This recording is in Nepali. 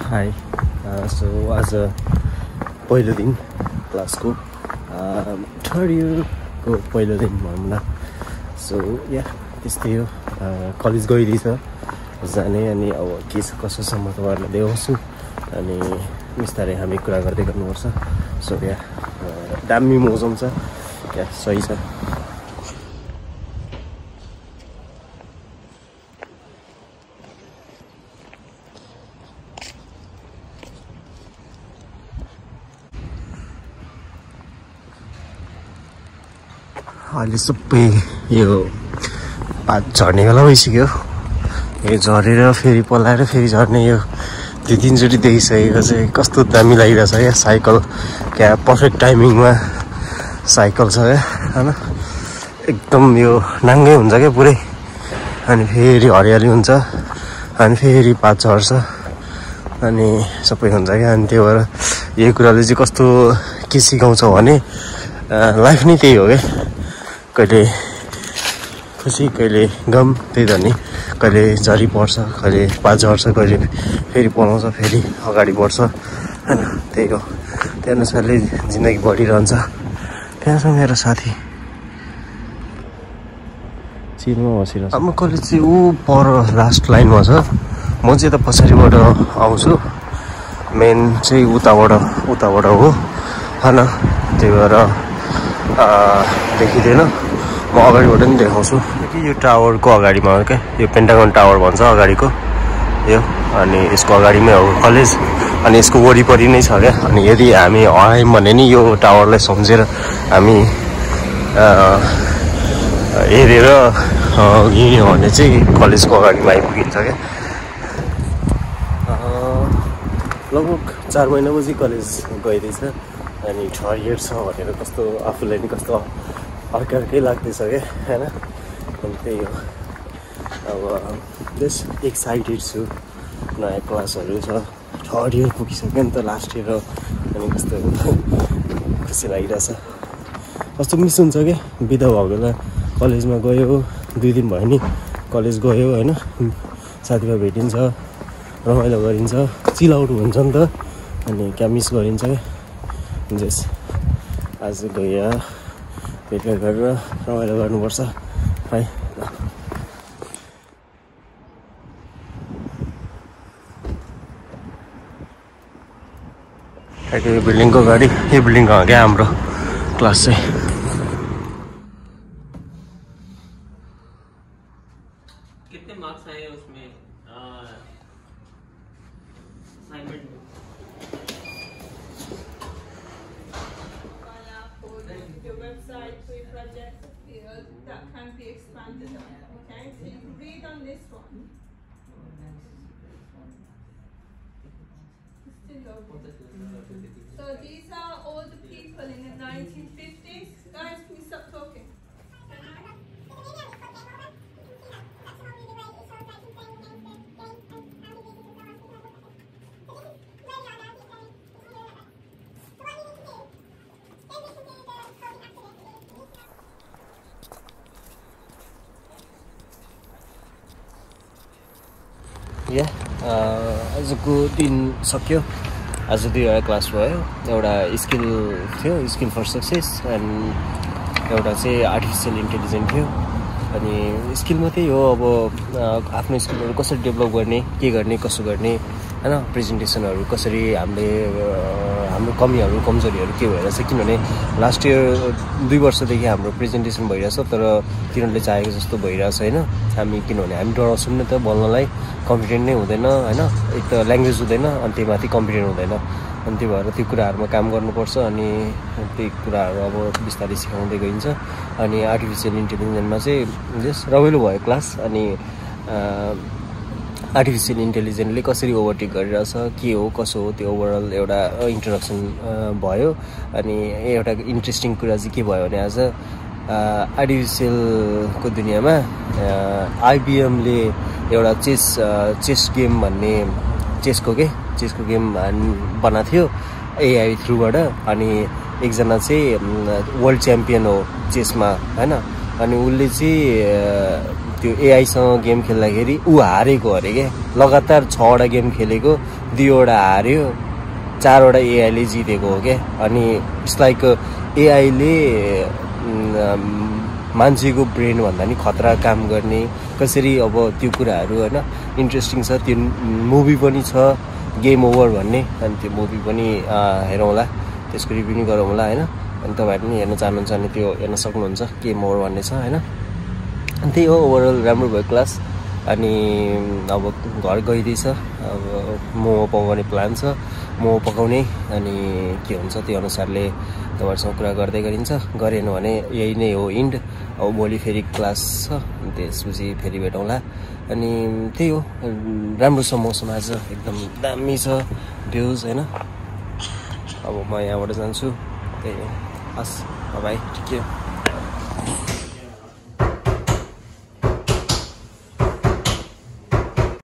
हाई सो आज पहिलो दिन क्लासको थर्ड इयरको पहिलो दिन भनौँ न। सो या त्यस्तै हो, कलेज गइरहेछ जाने अनि अब के छ कसो छ म तपाईँहरूलाई देखाउँछु अनि बिस्तारै हामी कुरा गर्दै गर्नुपर्छ। सो या दामी मौसम छ, क्या सही छ। अहिले सबै यो पात झर्ने बेला भइसक्यो। यो झरेर फेरि पलाएर फेरि झर्ने यो 2-3 चोटि देखिसकेको चाहिँ कस्तो दामी लागिरहेछ क्या। साइकल क्या पर्फेक्ट टाइमिङमा साइकल छ क्या होइन, एकदम यो नाङ्गै हुन्छ क्या पुरै। अनि फेरि हरियाली हुन्छ अनि फेरि पात झर्छ अनि सबै हुन्छ क्या। अनि त्यही भएर यही कुराले चाहिँ कस्तो के सिकाउँछ भने लाइफ नै त्यही हो क्या, कहिले खुसी कहिले गम, त्यही त नि। कहिले झरी पर्छ, कहिले पात झर्छ, कहिले फेरि पलाउँछ, फेरि अगाडि बढ्छ होइन, त्यही हो। त्यही अनुसारले जिन्दगी बढिरहन्छ। त्यहाँ छ मेरो साथी चिरमा बसिरहेछ। अब कलेज चाहिँ ऊ पर लास्ट लाइनमा छ, म चाहिँ यता पछाडिबाट आउँछु। मेन चाहिँ उताबाट हो होइन, त्यही भएर देखिँदैन। म अगाडिबाट नि देखाउँछु कि यो टावरको अगाडिमा हो क्या, यो पेन्टागन टावर भन्छ अगाडिको यो। अनि यसको अगाडिमै हो कलेज अनि यसको वरिपरि नै छ क्या। अनि यदि हामी आयौँ भने नि यो टावरलाई सम्झेर हामी हेरेर हिँड्यो भने चाहिँ कलेजको अगाडिमा आइपुगिन्छ क्या। लगभग 4 महिनापछि कलेज गइरहेछ अनि थर्ड इयर छ भनेर कस्तो आफूलाई नि कस्तो अर्कै लाग्दैछ क्या होइन। अनि त्यही हो, अब जस्ट एक्साइटेड छु। नयाँ क्लासहरू छ, थर्ड इयर पुगिसक्यो नि त, लास्ट इयर हो। अनि कस्तो खुसी लागिरहेछ, कस्तो मिस हुन्छ क्या बिदा भएको बेला। कलेजमा गयो 2 दिन भयो नि, कलेज गयो होइन, साथीभाइ भेटिन्छ, रमाइलो गरिन्छ, चिल आउट हुन्छ नि त। अनि क्या मिस गरिन्छ क्या। जस आज गयो भेटघाट गरेर रमाइलो गर्नुपर्छ है। ठ्याक्कै यो बिल्डिङको अगाडि, यो बिल्डिङको हो क्या हाम्रो क्लास चाहिँ। कितने मार्क्स आए उसमें असाइनमेंट में? Your website, free project that can be expanded on. Okay, so you can read on this one. So these are all the people in the 1950s. Guys, can you stop talking? या आजको दिन सक्यो। आज 2वटा क्लास भयो। एउटा स्किल थियो, स्किल फर सक्सेस, एन्ड एउटा चाहिँ आर्टिफिसियल इन्टेलिजेन्स थियो। अनि स्किलमा त्यही हो, अब आफ्नो स्किलहरू कसरी डेभलप गर्ने, के गर्ने, कसो गर्ने होइन, प्रेजेन्टेसनहरू कसरी हामीले हाम्रो कमीहरू कमजोरीहरू के भइरहेछ। किनभने लास्ट इयर 2 वर्षदेखि हाम्रो प्रेजेन्टेसन भइरहेछ तर तिनीहरूले चाहेको जस्तो भइरहेछ होइन। किनभने हामी डराउँछौँ नि त बोल्नलाई, कन्फिडेन्ट नै हुँदैन होइन। एक त ल्याङ्ग्वेज हुँदैन अनि त्यही माथि कन्फिडेन्ट हुँदैन। अनि त्यही भएर त्यो कुराहरूमा काम गर्नुपर्छ। अनि त्यही कुराहरू अब बिस्तारै सिकाउँदै गइन्छ। अनि आर्टिफिसियल इन्टेलिजेन्समा चाहिँ जस रमाइलो भयो क्लास। अनि आर्टिफिसियल इन्टेलिजेन्सले कसरी ओभरटेक गरिरहेछ, के हो कसो हो, त्यो ओभरअल एउटा इन्ट्रोडक्सन भयो। अनि एउटा इन्ट्रेस्टिङ कुरा चाहिँ के भयो भने आज आर्टिफिसियलको दुनियाँमा आइबिएमले एउटा चेस गेम भन्ने चेसको गेम बनाएको थियो एआई थ्रुबाट। अनि एकजना चाहिँ वर्ल्ड च्याम्पियन हो चेसमा होइन। अनि उसले चाहिँ त्यो एआईसँग गेम खेल्दाखेरि ऊ हारेको अरे क्या लगातार 6वटा गेम खेलेको 2वटा हार्यो 4वटा एआईले जितेको हो क्या अनि इट्स लाइक एआईले मान्छेको ब्रेन भन्दा नि खतरा काम गर्ने कसरी अब त्यो कुराहरू होइन इन्ट्रेस्टिङ छ त्यो मुभी पनि छ गेम ओभर भन्ने अनि त्यो मुभी पनि हेरौँला त्यसको रिभ्यू पनि गरौँ होला होइन अनि तपाईँहरू पनि हेर्न चाहनुहुन्छ भने त्यो हेर्न सक्नुहुन्छ गेम ओभर भन्ने छ होइन अनि त्यही हो ओभरअल राम्रो भयो क्लास अनि अब घर गइदिएछ अब मोमो पकाउने प्लान छ मोमो पकाउने अनि के हुन्छ त्यो अनुसारले तपाईँहरूसँग कुरा गर्दै गरिन्छ गरेन भने यही नै हो इन्ड अब भोलि फेरि क्लास छ त्यसपछि फेरि भेटौँला अनि त्यही हो राम्रो छ मौसम आज एकदम दामी छ भ्युज होइन अब म यहाँबाट जान्छु त्यही हो हस् बाई टेक केयर